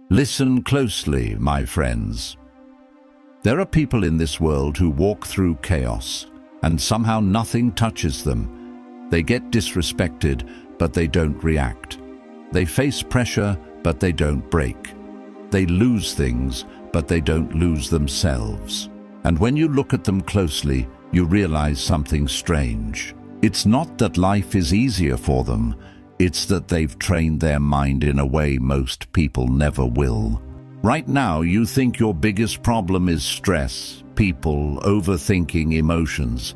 Listen closely, my friends. There are people in this world who walk through chaos, and somehow nothing touches them. They get disrespected, but they don't react. They face pressure, but they don't break. They lose things, but they don't lose themselves. And when you look at them closely, you realize something strange. It's not that life is easier for them, it's that they've trained their mind in a way most people never will. Right now, you think your biggest problem is stress, people, overthinking, emotions.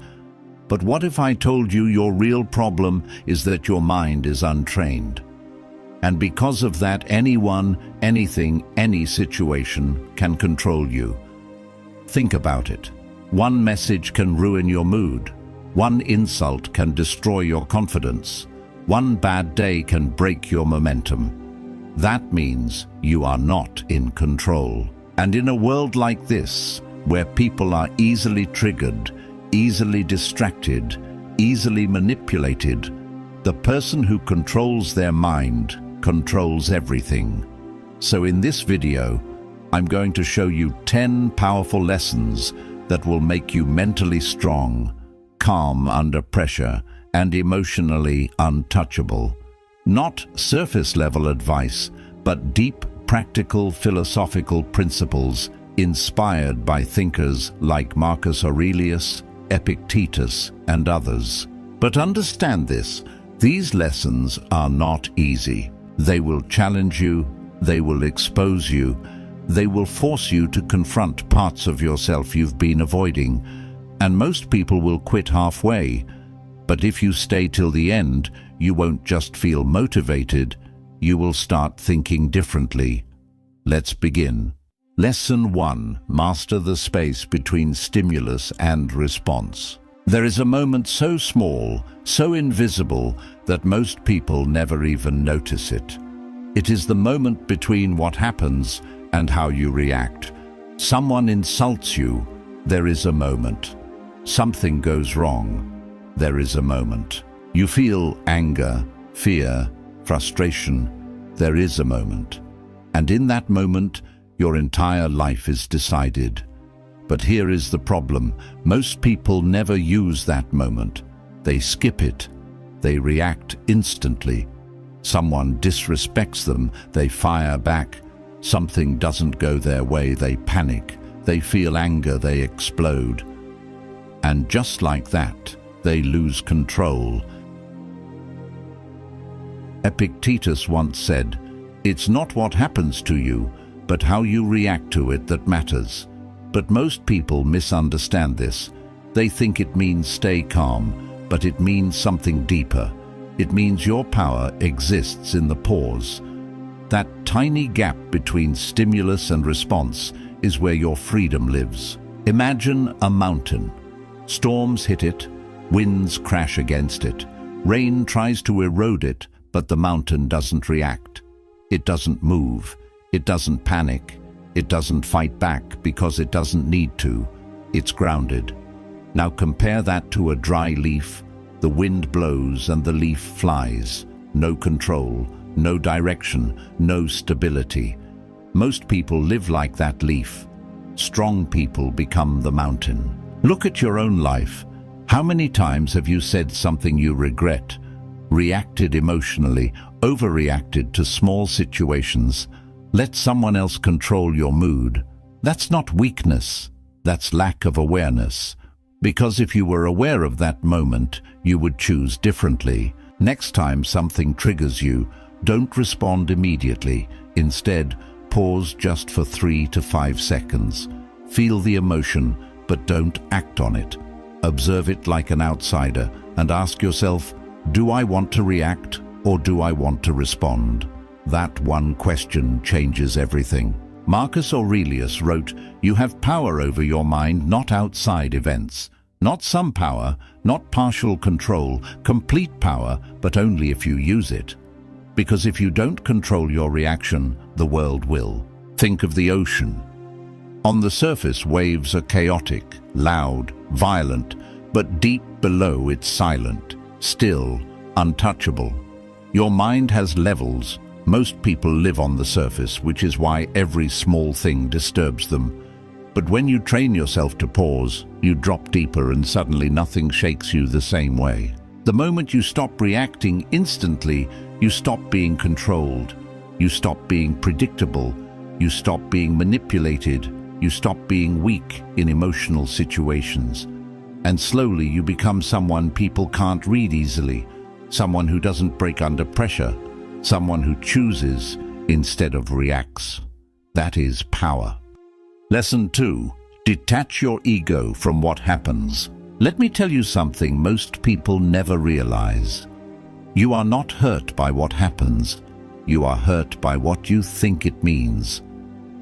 But what if I told you your real problem is that your mind is untrained? And because of that, anyone, anything, any situation can control you. Think about it. One message can ruin your mood. One insult can destroy your confidence. One bad day can break your momentum. That means you are not in control. And in a world like this, where people are easily triggered, easily distracted, easily manipulated, the person who controls their mind controls everything. So in this video, I'm going to show you 10 powerful lessons that will make you mentally strong, calm under pressure, and emotionally untouchable. Not surface-level advice, but deep, practical, philosophical principles inspired by thinkers like Marcus Aurelius, Epictetus, and others. But understand this, these lessons are not easy. They will challenge you, they will expose you, they will force you to confront parts of yourself you've been avoiding, and most people will quit halfway. But if you stay till the end, you won't just feel motivated, you will start thinking differently. Let's begin. Lesson 1. Master the space between stimulus and response. There is a moment so small, so invisible, that most people never even notice it. It is the moment between what happens and how you react. Someone insults you, there is a moment. Something goes wrong, there is a moment. You feel anger, fear, frustration, there is a moment. And in that moment, your entire life is decided. But here is the problem. Most people never use that moment. They skip it. They react instantly. Someone disrespects them, they fire back. Something doesn't go their way, they panic. They feel anger, they explode. And just like that, they lose control. Epictetus once said, "It's not what happens to you, but how you react to it that matters." But most people misunderstand this. They think it means stay calm, but it means something deeper. It means your power exists in the pause. That tiny gap between stimulus and response is where your freedom lives. Imagine a mountain. Storms hit it, winds crash against it. Rain tries to erode it, but the mountain doesn't react. It doesn't move. It doesn't panic. It doesn't fight back because it doesn't need to. It's grounded. Now compare that to a dry leaf. The wind blows and the leaf flies. No control, no direction, no stability. Most people live like that leaf. Strong people become the mountain. Look at your own life. How many times have you said something you regret, reacted emotionally, overreacted to small situations, let someone else control your mood? That's not weakness, that's lack of awareness. Because if you were aware of that moment, you would choose differently. Next time something triggers you, don't respond immediately. Instead, pause just for 3 to 5 seconds. Feel the emotion, but don't act on it. Observe it like an outsider and ask yourself, do I want to react or do I want to respond? That one question changes everything. Marcus Aurelius wrote, "You have power over your mind, not outside events. Not some power, not partial control, complete power, but only if you use it. Because if you don't control your reaction, the world will." Think of the ocean. On the surface, waves are chaotic, loud, violent, but deep below it's silent, still, untouchable. Your mind has levels, Most people live on the surface, which is why every small thing disturbs them. But when you train yourself to pause, you drop deeper and suddenly nothing shakes you the same way. The moment you stop reacting instantly, you stop being controlled. You stop being predictable. You stop being manipulated. You stop being weak in emotional situations. And slowly you become someone people can't read easily, someone who doesn't break under pressure, someone who chooses instead of reacts. That is power. Lesson 2. Detach your ego from what happens. Let me tell you something most people never realize. You are not hurt by what happens. You are hurt by what you think it means.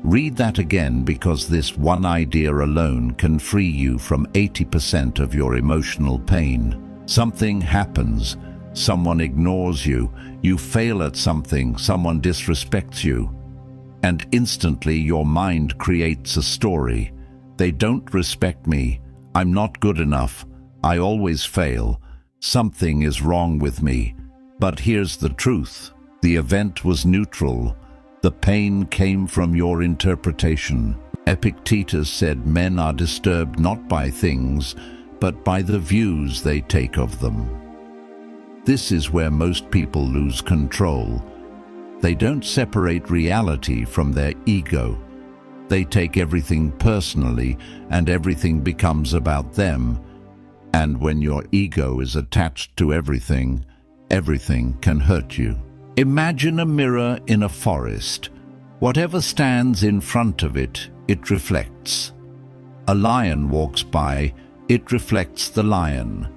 Read that again, because this one idea alone can free you from 80% of your emotional pain. Something happens. Someone ignores you. You fail at something. Someone disrespects you. And instantly your mind creates a story. They don't respect me. I'm not good enough. I always fail. Something is wrong with me. But here's the truth. The event was neutral. The pain came from your interpretation. Epictetus said men are disturbed not by things, but by the views they take of them. This is where most people lose control. They don't separate reality from their ego. They take everything personally, and everything becomes about them. And when your ego is attached to everything, everything can hurt you. Imagine a mirror in a forest. Whatever stands in front of it, it reflects. A lion walks by, it reflects the lion.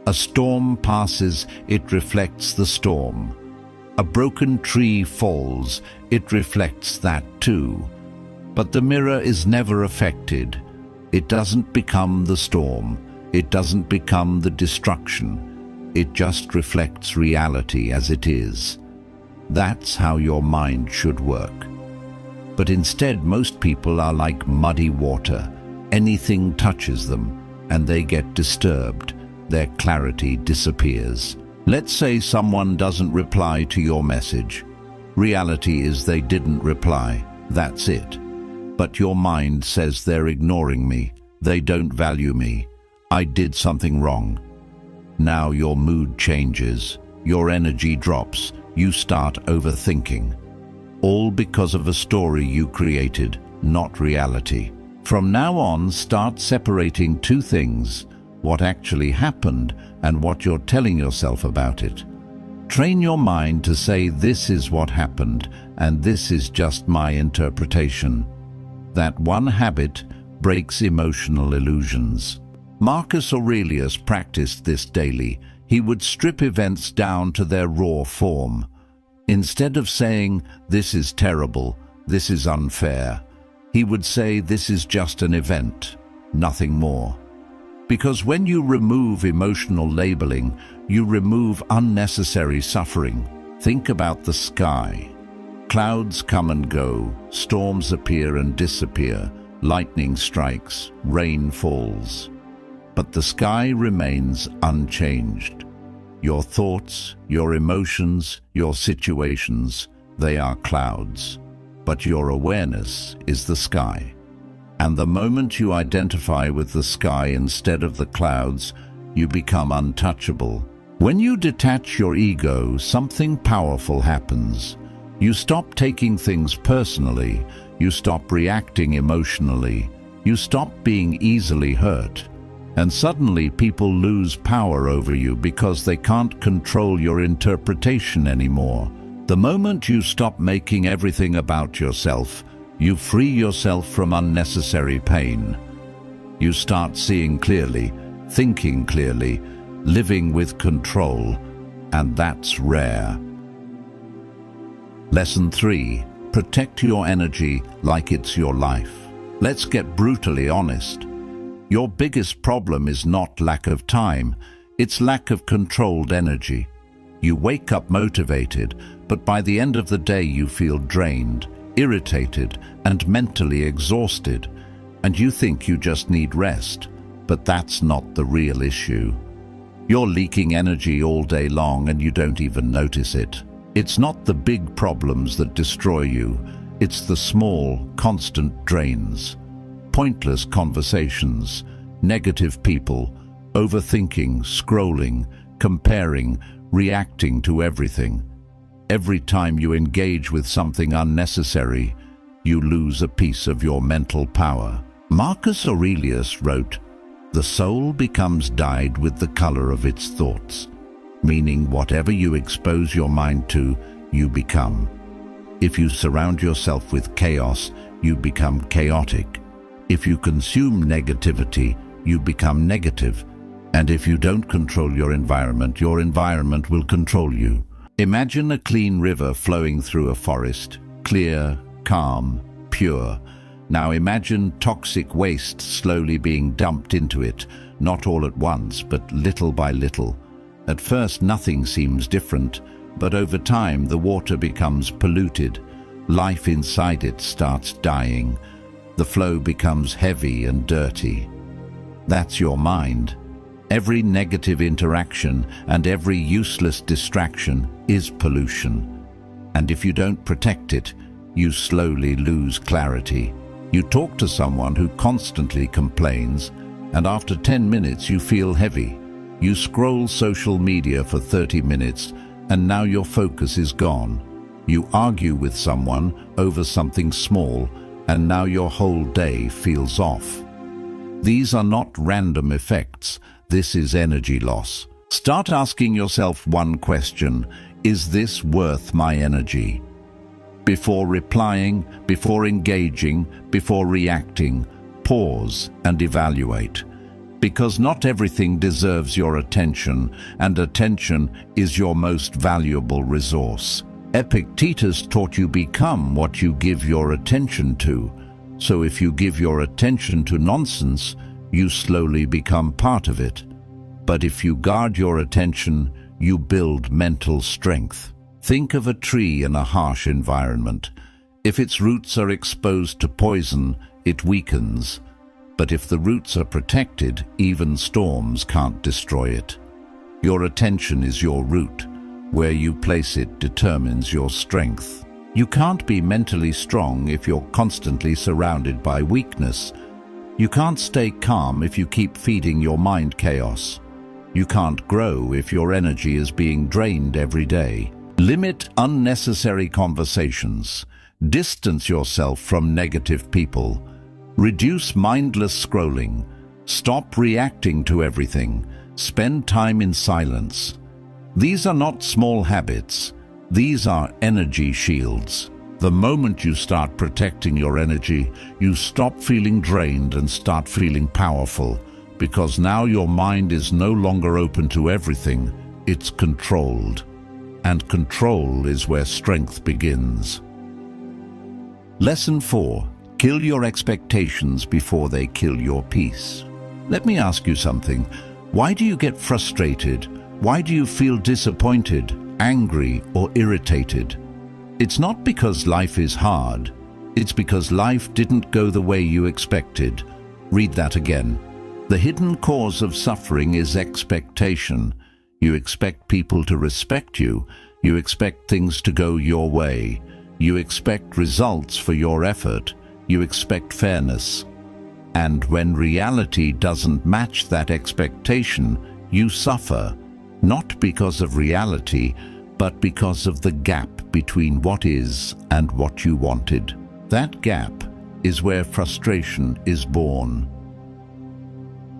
A storm passes, it reflects the storm. A broken tree falls, it reflects that too. But the mirror is never affected. It doesn't become the storm. It doesn't become the destruction. It just reflects reality as it is. That's how your mind should work. But instead, most people are like muddy water. Anything touches them, and they get disturbed. Their clarity disappears. Let's say someone doesn't reply to your message. Reality is they didn't reply. That's it. But your mind says they're ignoring me. They don't value me. I did something wrong. Now your mood changes. Your energy drops. You start overthinking. All because of a story you created, not reality. From now on, start separating two things: what actually happened and what you're telling yourself about it. Train your mind to say, this is what happened, and this is just my interpretation. That one habit breaks emotional illusions. Marcus Aurelius practiced this daily. He would strip events down to their raw form. Instead of saying, this is terrible, this is unfair, he would say, this is just an event, nothing more. Because when you remove emotional labeling, you remove unnecessary suffering. Think about the sky. Clouds come and go, storms appear and disappear, lightning strikes, rain falls. But the sky remains unchanged. Your thoughts, your emotions, your situations, they are clouds. But your awareness is the sky. And the moment you identify with the sky instead of the clouds, you become untouchable. When you detach your ego, something powerful happens. You stop taking things personally. You stop reacting emotionally. You stop being easily hurt. And suddenly people lose power over you because they can't control your interpretation anymore. The moment you stop making everything about yourself, you free yourself from unnecessary pain. You start seeing clearly, thinking clearly, living with control, and that's rare. Lesson 3. Protect your energy like it's your life. Let's get brutally honest. Your biggest problem is not lack of time, it's lack of controlled energy. You wake up motivated, but by the end of the day you feel drained, irritated, and mentally exhausted, and you think you just need rest. But that's not the real issue. You're leaking energy all day long and you don't even notice it. It's not the big problems that destroy you, it's the small, constant drains. Pointless conversations, negative people, overthinking, scrolling, comparing, reacting to everything. Every time you engage with something unnecessary, you lose a piece of your mental power. Marcus Aurelius wrote, "The soul becomes dyed with the color of its thoughts," meaning whatever you expose your mind to, you become. If you surround yourself with chaos, you become chaotic. If you consume negativity, you become negative. And if you don't control your environment will control you. Imagine a clean river flowing through a forest, clear, calm, pure. Now imagine toxic waste slowly being dumped into it, not all at once, but little by little. At first nothing seems different, but over time the water becomes polluted. Life inside it starts dying. The flow becomes heavy and dirty. That's your mind. Every negative interaction and every useless distraction is pollution. And if you don't protect it, you slowly lose clarity. You talk to someone who constantly complains, and after 10 minutes you feel heavy. You scroll social media for 30 minutes, and now your focus is gone. You argue with someone over something small, and now your whole day feels off. These are not random effects. This is energy loss. Start asking yourself one question: is this worth my energy? Before replying, before engaging, before reacting, pause and evaluate. Because not everything deserves your attention, and attention is your most valuable resource. Epictetus taught you become what you give your attention to. So if you give your attention to nonsense, you slowly become part of it. But if you guard your attention, you build mental strength. Think of a tree in a harsh environment. If its roots are exposed to poison, it weakens. But if the roots are protected, even storms can't destroy it. Your attention is your root. Where you place it determines your strength. You can't be mentally strong if you're constantly surrounded by weakness. You can't stay calm if you keep feeding your mind chaos. You can't grow if your energy is being drained every day. Limit unnecessary conversations. Distance yourself from negative people. Reduce mindless scrolling. Stop reacting to everything. Spend time in silence. These are not small habits. These are energy shields. The moment you start protecting your energy, you stop feeling drained and start feeling powerful, because now your mind is no longer open to everything, it's controlled. And control is where strength begins. Lesson 4. Kill your expectations before they kill your peace. Let me ask you something. Why do you get frustrated? Why do you feel disappointed, angry, or irritated? It's not because life is hard. It's because life didn't go the way you expected. Read that again. The hidden cause of suffering is expectation. You expect people to respect you. You expect things to go your way. You expect results for your effort. You expect fairness. And when reality doesn't match that expectation, you suffer. Not because of reality, but because of the gap between what is and what you wanted. That gap is where frustration is born.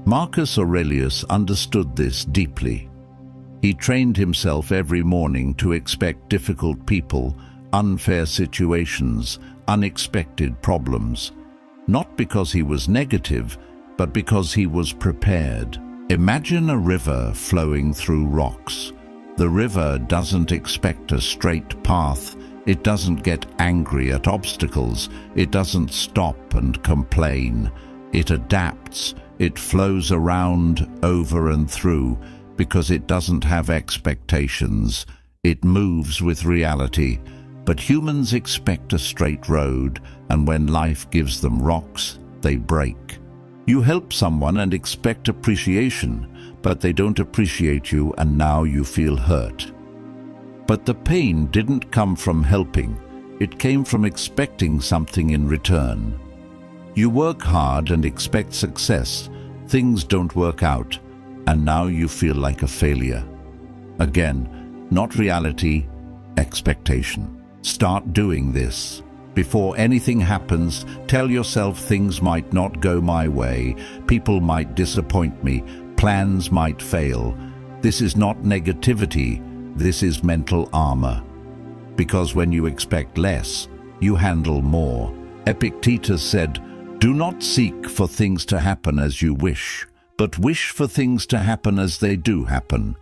Marcus Aurelius understood this deeply. He trained himself every morning to expect difficult people, unfair situations, unexpected problems. Not because he was negative, but because he was prepared. Imagine a river flowing through rocks. The river doesn't expect a straight path. It doesn't get angry at obstacles. It doesn't stop and complain. It adapts. It flows around, over and through, because it doesn't have expectations. It moves with reality. But humans expect a straight road, and when life gives them rocks, they break. You help someone and expect appreciation, but they don't appreciate you, and now you feel hurt. But the pain didn't come from helping. It came from expecting something in return. You work hard and expect success. Things don't work out, and now you feel like a failure. Again, not reality, expectation. Start doing this. Before anything happens, tell yourself things might not go my way, people might disappoint me, plans might fail. This is not negativity, this is mental armor. Because when you expect less, you handle more. Epictetus said, "Do not seek for things to happen as you wish, but wish for things to happen as they do happen."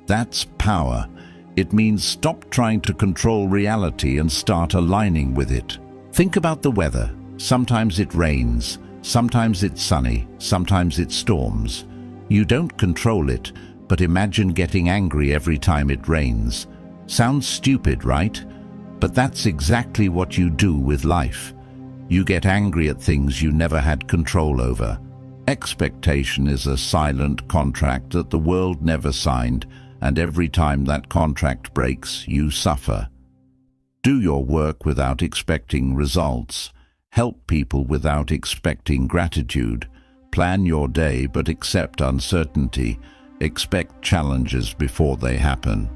That's power. It means stop trying to control reality and start aligning with it. Think about the weather. Sometimes it rains, sometimes it's sunny, sometimes it storms. You don't control it, but imagine getting angry every time it rains. Sounds stupid, right? But that's exactly what you do with life. You get angry at things you never had control over. Expectation is a silent contract that the world never signed, and every time that contract breaks, you suffer. Do your work without expecting results. Help people without expecting gratitude. Plan your day but accept uncertainty. Expect challenges before they happen.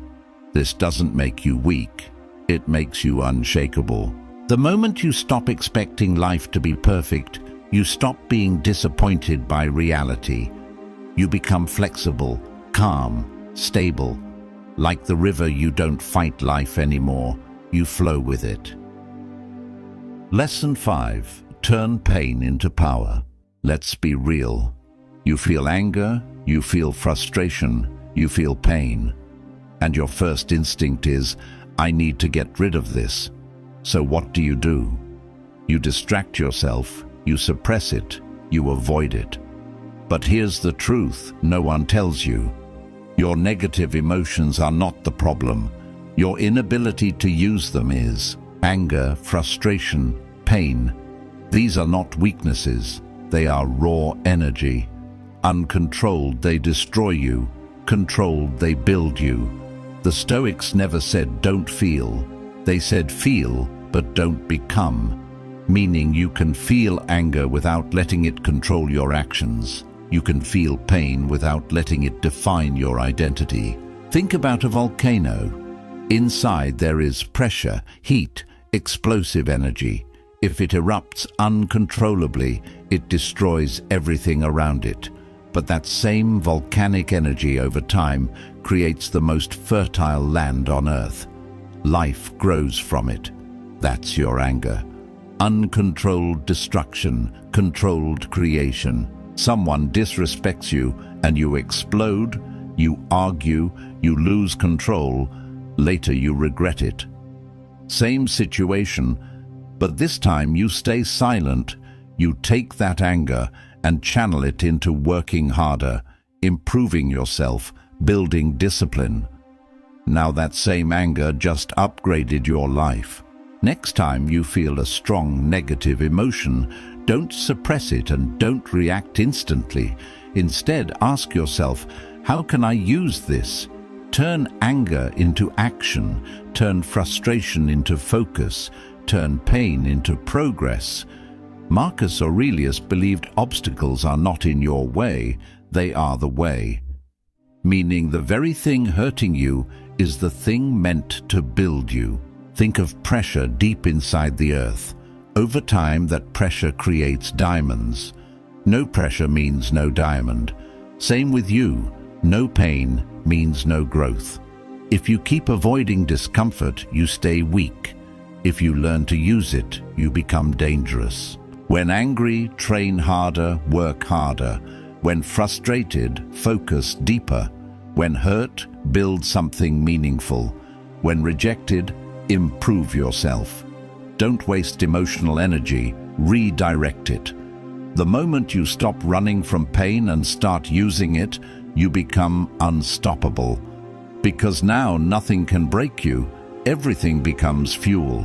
This doesn't make you weak. It makes you unshakable. The moment you stop expecting life to be perfect, you stop being disappointed by reality. You become flexible, calm, stable. Like the river, you don't fight life anymore. You flow with it. Lesson 5. Turn pain into power. Let's be real. You feel anger, you feel frustration, you feel pain. And your first instinct is, I need to get rid of this. So what do? You distract yourself, you suppress it, you avoid it. But here's the truth no one tells you. Your negative emotions are not the problem. Your inability to use them is. Anger, frustration, pain. These are not weaknesses. They are raw energy. Uncontrolled, they destroy you. Controlled, they build you. The Stoics never said don't feel. They said feel, but don't become. Meaning you can feel anger without letting it control your actions. You can feel pain without letting it define your identity. Think about a volcano. Inside there is pressure, heat, explosive energy. If it erupts uncontrollably, it destroys everything around it. But that same volcanic energy over time creates the most fertile land on Earth. Life grows from it. That's your anger. Uncontrolled destruction, controlled creation. Someone disrespects you and you explode, you argue, you lose control. Later you regret it. Same situation, but this time you stay silent. You take that anger and channel it into working harder, improving yourself, building discipline. Now that same anger just upgraded your life. Next time you feel a strong negative emotion, don't suppress it and don't react instantly. Instead, ask yourself, how can I use this? Turn anger into action, turn frustration into focus, turn pain into progress. Marcus Aurelius believed obstacles are not in your way, they are the way. Meaning the very thing hurting you is the thing meant to build you. Think of pressure deep inside the earth. Over time, that pressure creates diamonds. No pressure means no diamond. Same with you. No pain means no growth. If you keep avoiding discomfort, you stay weak. If you learn to use it, you become dangerous. When angry, train harder, work harder. When frustrated, focus deeper. When hurt, build something meaningful. When rejected, improve yourself. Don't waste emotional energy, redirect it. The moment you stop running from pain and start using it, you become unstoppable. Because now nothing can break you, everything becomes fuel.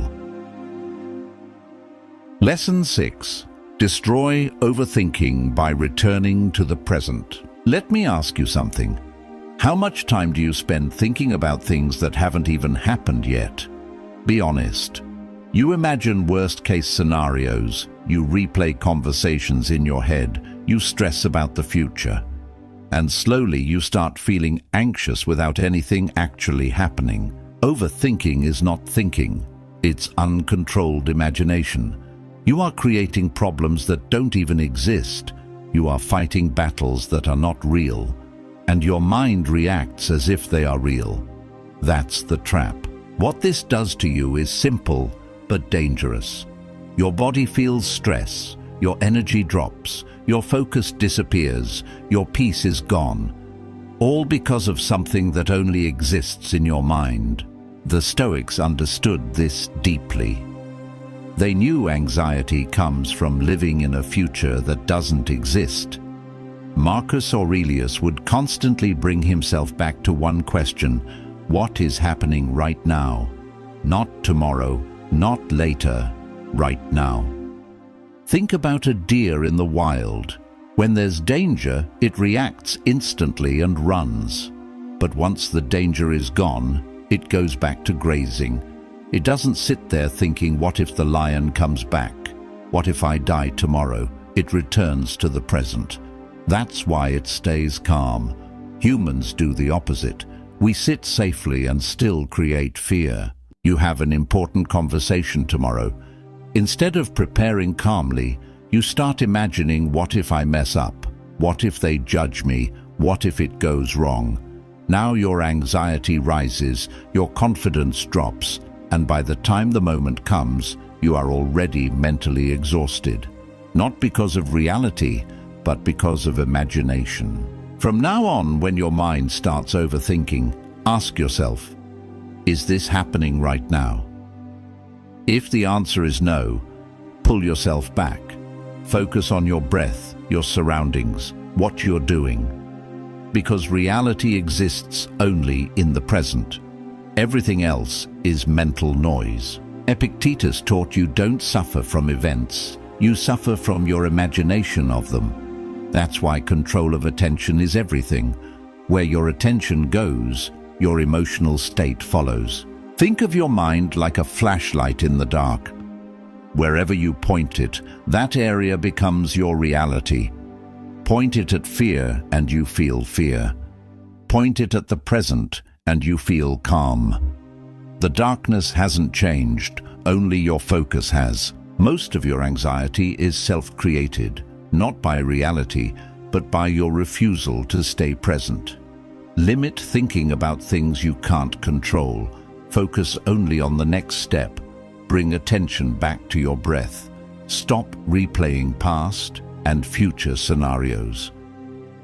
Lesson 6. Destroy overthinking by returning to the present. Let me ask you something. How much time do you spend thinking about things that haven't even happened yet? Be honest. You imagine worst-case scenarios, you replay conversations in your head, you stress about the future. And slowly you start feeling anxious without anything actually happening. Overthinking is not thinking. It's uncontrolled imagination. You are creating problems that don't even exist. You are fighting battles that are not real. And your mind reacts as if they are real. That's the trap. What this does to you is simple but dangerous. Your body feels stress, your energy drops, your focus disappears, your peace is gone. All because of something that only exists in your mind. The Stoics understood this deeply. They knew anxiety comes from living in a future that doesn't exist. Marcus Aurelius would constantly bring himself back to one question: what is happening right now? Not tomorrow, not later, right now. Think about a deer in the wild. When there's danger, it reacts instantly and runs. But once the danger is gone, it goes back to grazing. It doesn't sit there thinking, what if the lion comes back? What if I die tomorrow? It returns to the present. That's why it stays calm. Humans do the opposite. We sit safely and still create fear. You have an important conversation tomorrow. Instead of preparing calmly, you start imagining, what if I mess up? What if they judge me? What if it goes wrong? Now your anxiety rises, your confidence drops, and by the time the moment comes, you are already mentally exhausted. Not because of reality, but because of imagination. From now on, when your mind starts overthinking, ask yourself, is this happening right now? If the answer is no, pull yourself back. Focus on your breath, your surroundings, what you're doing. Because reality exists only in the present. Everything else is mental noise. Epictetus taught you don't suffer from events, you suffer from your imagination of them. That's why control of attention is everything. Where your attention goes, your emotional state follows. Think of your mind like a flashlight in the dark. Wherever you point it, that area becomes your reality. Point it at fear and you feel fear. Point it at the present and you feel calm. The darkness hasn't changed, only your focus has. Most of your anxiety is self-created, not by reality, but by your refusal to stay present. Limit thinking about things you can't control. Focus only on the next step. Bring attention back to your breath. Stop replaying past and future scenarios.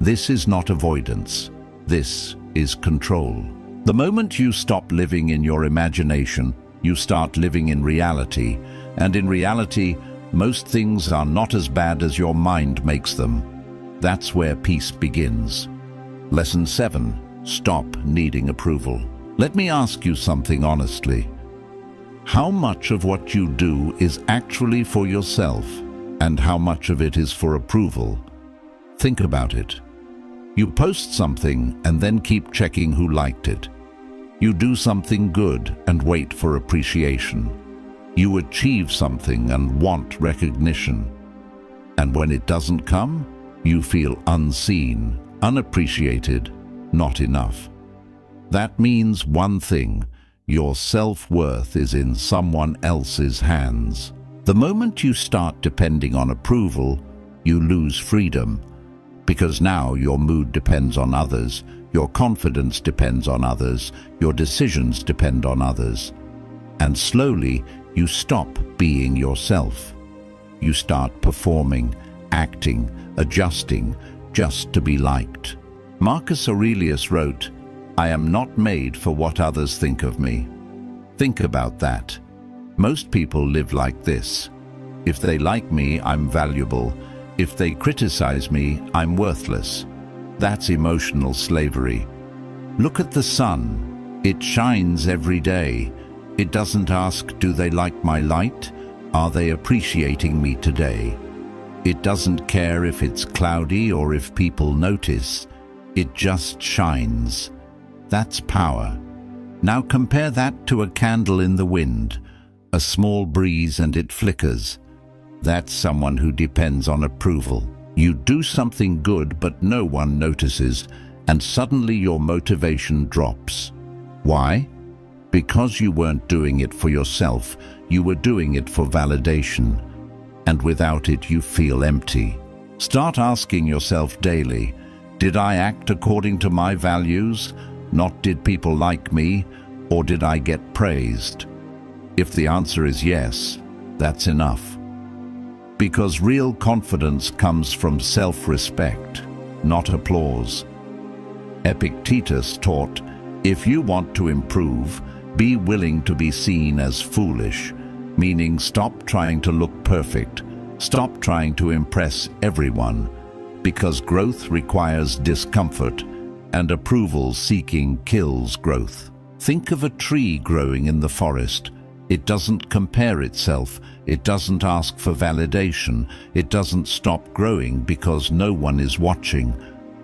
This is not avoidance. This is control. The moment you stop living in your imagination, you start living in reality. And in reality, most things are not as bad as your mind makes them. That's where peace begins. Lesson 7. Stop needing approval. Let me ask you something honestly. How much of what you do is actually for yourself, and how much of it is for approval? Think about it. You post something and then keep checking who liked it. You do something good and wait for appreciation. You achieve something and want recognition. And when it doesn't come, you feel unseen, unappreciated, not enough. That means one thing: your self-worth is in someone else's hands. The moment you start depending on approval, you lose freedom. Because now your mood depends on others, your confidence depends on others, your decisions depend on others. And slowly, you stop being yourself. You start performing, acting, adjusting, just to be liked. Marcus Aurelius wrote, "I am not made for what others think of me." Think about that. Most people live like this. If they like me, I'm valuable. If they criticize me, I'm worthless. That's emotional slavery. Look at the sun. It shines every day. It doesn't ask, do they like my light? Are they appreciating me today? It doesn't care if it's cloudy or if people notice. It just shines. That's power. Now compare that to a candle in the wind. A small breeze and it flickers. That's someone who depends on approval. You do something good but no one notices, and suddenly your motivation drops. Why? Because you weren't doing it for yourself, you were doing it for validation. And without it you feel empty. Start asking yourself daily, did I act according to my values? Not did people like me, or did I get praised? If the answer is yes, that's enough. Because real confidence comes from self-respect, not applause. Epictetus taught, if you want to improve, be willing to be seen as foolish, meaning stop trying to look perfect, stop trying to impress everyone, because growth requires discomfort, and approval seeking kills growth. Think of a tree growing in the forest. It doesn't compare itself, it doesn't ask for validation, it doesn't stop growing because no one is watching.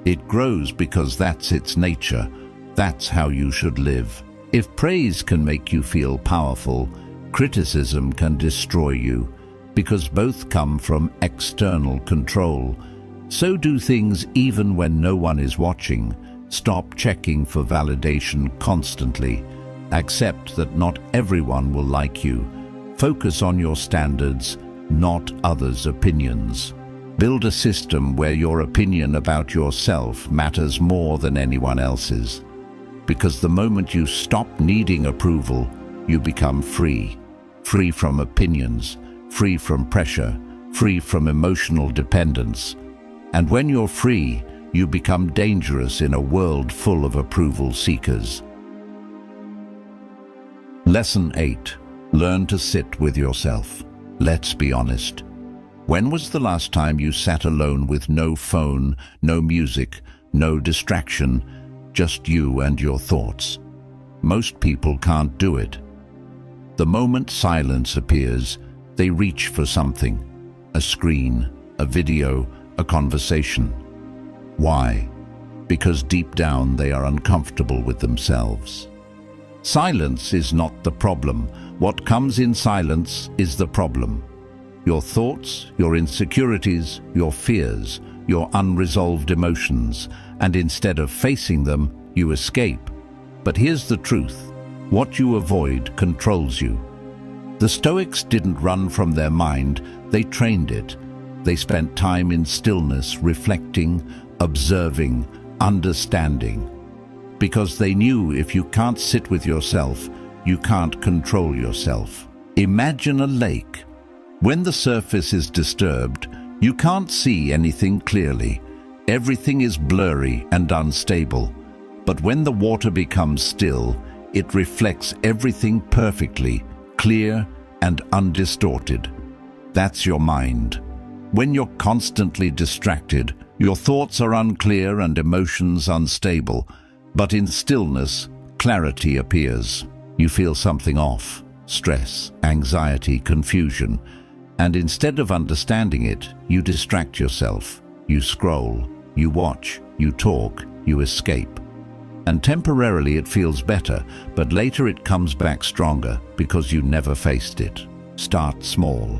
It grows because that's its nature. That's how you should live. If praise can make you feel powerful, criticism can destroy you, because both come from external control. So do things even when no one is watching. Stop checking for validation constantly. Accept that not everyone will like you. Focus on your standards, not others' opinions. Build a system where your opinion about yourself matters more than anyone else's. Because the moment you stop needing approval, you become free. Free from opinions, free from pressure, free from emotional dependence. And when you're free, you become dangerous in a world full of approval seekers. Lesson 8. Learn to sit with yourself. Let's be honest. When was the last time you sat alone with no phone, no music, no distraction, just you and your thoughts? Most people can't do it. The moment silence appears, they reach for something. A screen, a video, a conversation. Why? Because deep down they are uncomfortable with themselves. Silence is not the problem. What comes in silence is the problem. Your thoughts, your insecurities, your fears, your unresolved emotions, and instead of facing them, you escape. But here's the truth. What you avoid controls you. The Stoics didn't run from their mind, they trained it. They spent time in stillness, reflecting, observing, understanding. Because they knew if you can't sit with yourself, you can't control yourself. Imagine a lake. When the surface is disturbed, you can't see anything clearly. Everything is blurry and unstable. But when the water becomes still, it reflects everything perfectly, clear and undistorted. That's your mind. When you're constantly distracted, your thoughts are unclear and emotions unstable. But in stillness, clarity appears. You feel something off, stress, anxiety, confusion. And instead of understanding it, you distract yourself. You scroll, you watch, you talk, you escape. And temporarily it feels better, but later it comes back stronger because you never faced it. Start small.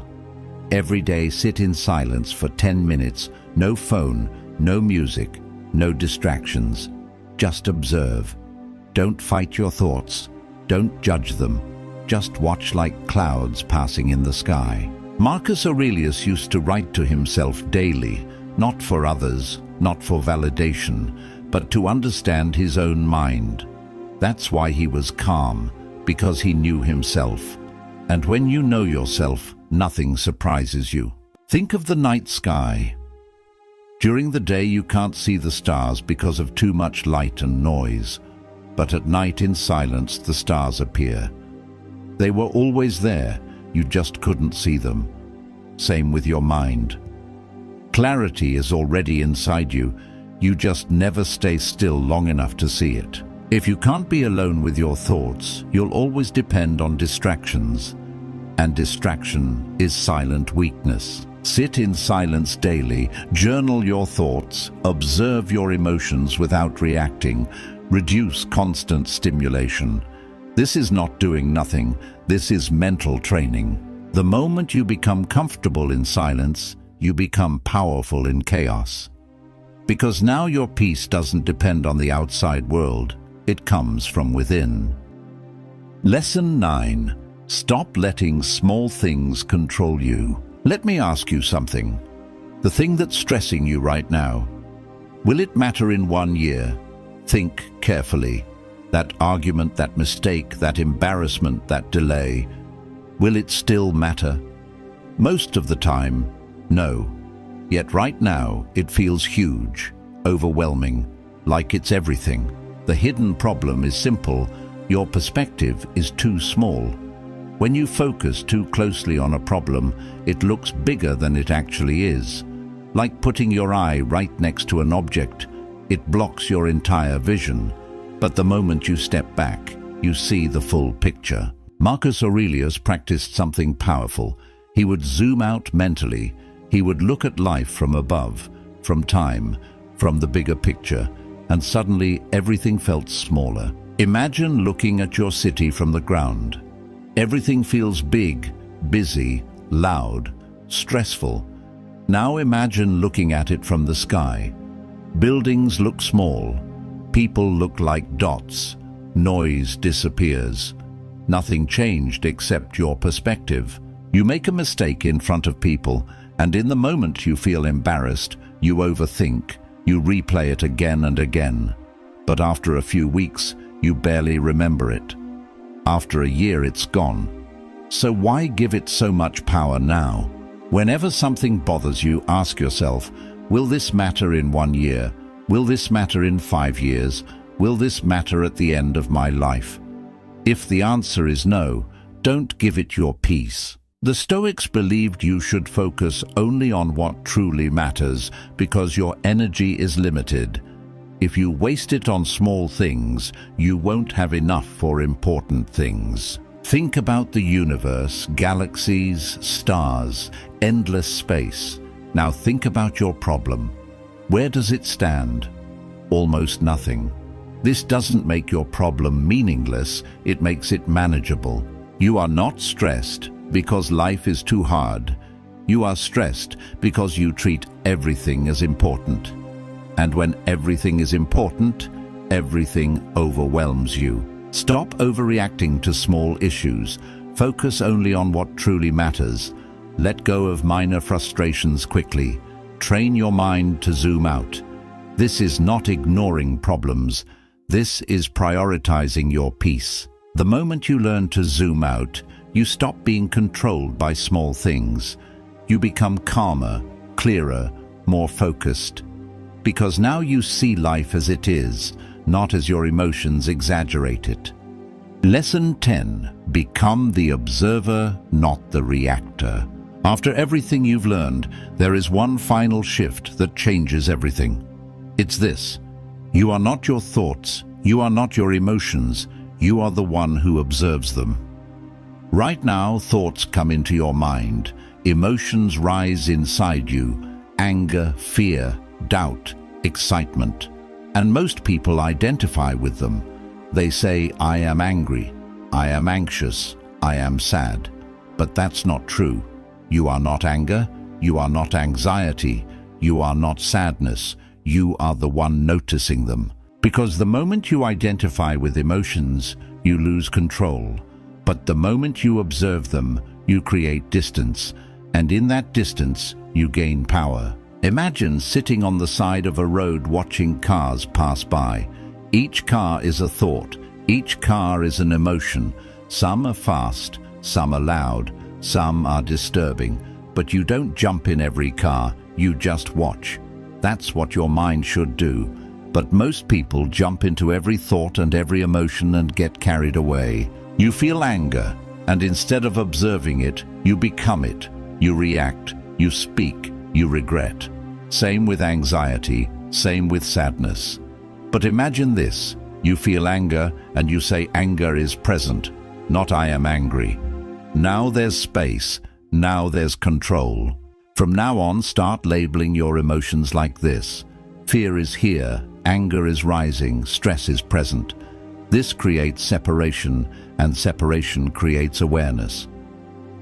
Every day sit in silence for 10 minutes, no phone, no music, no distractions. Just observe. Don't fight your thoughts. Don't judge them. Just watch like clouds passing in the sky. Marcus Aurelius used to write to himself daily, not for others, not for validation, but to understand his own mind. That's why he was calm, because he knew himself. And when you know yourself, nothing surprises you. Think of the night sky. During the day you can't see the stars because of too much light and noise, but at night in silence the stars appear. They were always there, you just couldn't see them. Same with your mind. Clarity is already inside you, you just never stay still long enough to see it. If you can't be alone with your thoughts, you'll always depend on distractions. And distraction is silent weakness. Sit in silence daily, journal your thoughts, observe your emotions without reacting, reduce constant stimulation. This is not doing nothing, this is mental training. The moment you become comfortable in silence, you become powerful in chaos. Because now your peace doesn't depend on the outside world, it comes from within. Lesson 9. Stop letting small things control you. Let me ask you something. The thing that's stressing you right now, will it matter in 1 year? Think carefully. That argument, that mistake, that embarrassment, that delay, will it still matter? Most of the time, no. Yet right now, it feels huge, overwhelming, like it's everything. The hidden problem is simple. Your perspective is too small. When you focus too closely on a problem, it looks bigger than it actually is. Like putting your eye right next to an object, it blocks your entire vision. But the moment you step back, you see the full picture. Marcus Aurelius practiced something powerful. He would zoom out mentally. He would look at life from above, from time, from the bigger picture, and suddenly everything felt smaller. Imagine looking at your city from the ground. Everything feels big, busy, loud, stressful. Now imagine looking at it from the sky. Buildings look small. People look like dots. Noise disappears. Nothing changed except your perspective. You make a mistake in front of people, and in the moment you feel embarrassed, you overthink, you replay it again and again. But after a few weeks, you barely remember it. After a year, it's gone. So why give it so much power now? Whenever something bothers you, ask yourself, will this matter in 1 year? Will this matter in 5 years? Will this matter at the end of my life? If the answer is no, don't give it your peace. The Stoics believed you should focus only on what truly matters because your energy is limited. If you waste it on small things, you won't have enough for important things. Think about the universe, galaxies, stars, endless space. Now think about your problem. Where does it stand? Almost nothing. This doesn't make your problem meaningless, it makes it manageable. You are not stressed because life is too hard. You are stressed because you treat everything as important. And when everything is important, everything overwhelms you. Stop overreacting to small issues. Focus only on what truly matters. Let go of minor frustrations quickly. Train your mind to zoom out. This is not ignoring problems. This is prioritizing your peace. The moment you learn to zoom out, you stop being controlled by small things. You become calmer, clearer, more focused. Because now you see life as it is, not as your emotions exaggerate it. Lesson 10. Become the observer, not the reactor. After everything you've learned, there is one final shift that changes everything. It's this. You are not your thoughts. You are not your emotions. You are the one who observes them. Right now, thoughts come into your mind. Emotions rise inside you. Anger, fear, doubt, excitement. And most people identify with them. They say, I am angry, I am anxious, I am sad. But that's not true. You are not anger, you are not anxiety, you are not sadness. You are the one noticing them. Because the moment you identify with emotions, you lose control. But the moment you observe them, you create distance. And in that distance, you gain power. Imagine sitting on the side of a road watching cars pass by. Each car is a thought. Each car is an emotion. Some are fast, some are loud, some are disturbing. But you don't jump in every car, you just watch. That's what your mind should do. But most people jump into every thought and every emotion and get carried away. You feel anger, and instead of observing it, you become it. You react, you speak, you regret. Same with anxiety, same with sadness. But imagine this. You feel anger and you say anger is present, not I am angry. Now there's space, now there's control. From now on, start labeling your emotions like this. Fear is here, anger is rising, stress is present. This creates separation, and separation creates awareness.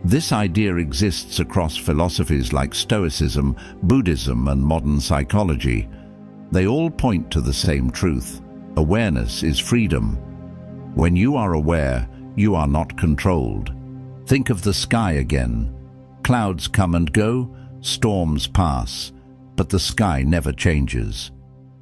This idea exists across philosophies like Stoicism, Buddhism, and modern psychology. They all point to the same truth. Awareness is freedom. When you are aware, you are not controlled. Think of the sky again. Clouds come and go, storms pass, but the sky never changes.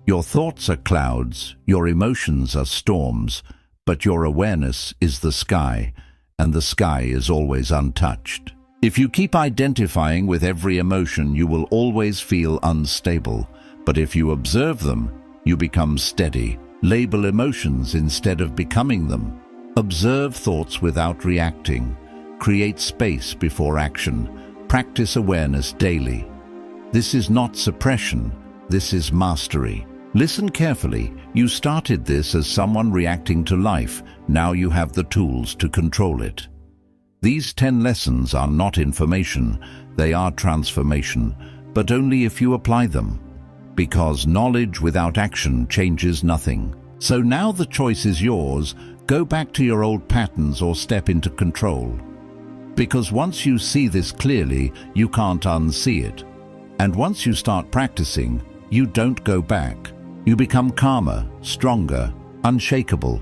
Your thoughts are clouds, your emotions are storms, but your awareness is the sky, and the sky is always untouched. If you keep identifying with every emotion, you will always feel unstable, but if you observe them, you become steady. Label emotions instead of becoming them. Observe thoughts without reacting. Create space before action. Practice awareness daily. This is not suppression, this is mastery. Listen carefully. You started this as someone reacting to life. Now you have the tools to control it. These 10 lessons are not information, they are transformation, but only if you apply them. Because knowledge without action changes nothing. So now the choice is yours. Go back to your old patterns or step into control. Because once you see this clearly, you can't unsee it. And once you start practicing, you don't go back. You become calmer, stronger, unshakable,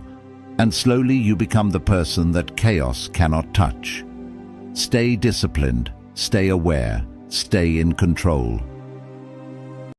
and slowly you become the person that chaos cannot touch. Stay disciplined, stay aware, stay in control.